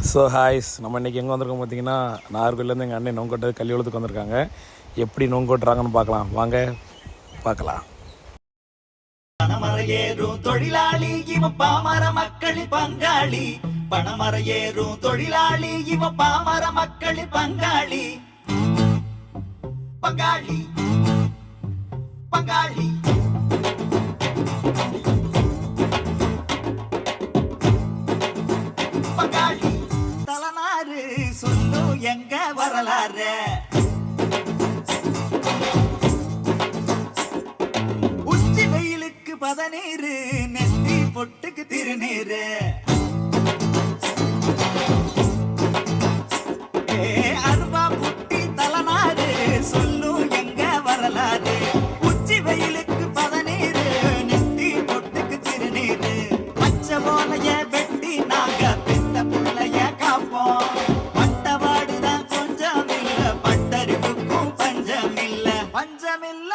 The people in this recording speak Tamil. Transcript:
ஸோ ஹாய்ஸ், நம்ம இன்றைக்கி எங்கே வந்திருக்கோம் பார்த்தீங்கன்னா, நாகர்கோவிலேருந்து எங்கள் அண்ணன் நோங்கோட்டை கல்யாணத்துக்கு வந்திருக்காங்க. எப்படி நோங்கோட்டுறாங்கன்னு பார்க்கலாம் வாங்க, பார்க்கலாம். பணமரையேறும் தொழிலாளி இவன் பாமர மக்களின் பங்காளி. பணமரையேறும் தொழிலாளி இவன் பாமர மக்களின் பங்காளி. பங்காளி பங்காளி பங்காளி. தலனாறு சொல்லும் எங்க வரலாறு. உச்சி வெயிலுக்கு பதநீரு, நெத்தி பொட்டுக்கு திருநீரு. அருவா புட்டி தலனாறு சொல்லும் எங்க வரலாறு. உச்சி வெயிலுக்கு பதநீரு, நெத்தி பொட்டுக்கு திருநீரு. பச்சை போலைய வெட்டி நாங்க பெத்த பிள்ளைய காப்போம். பட்டவாடுதான் கொஞ்சம் இல்ல, பட்டறிவுக்கும் பஞ்சம் இல்ல, பஞ்சம் இல்ல.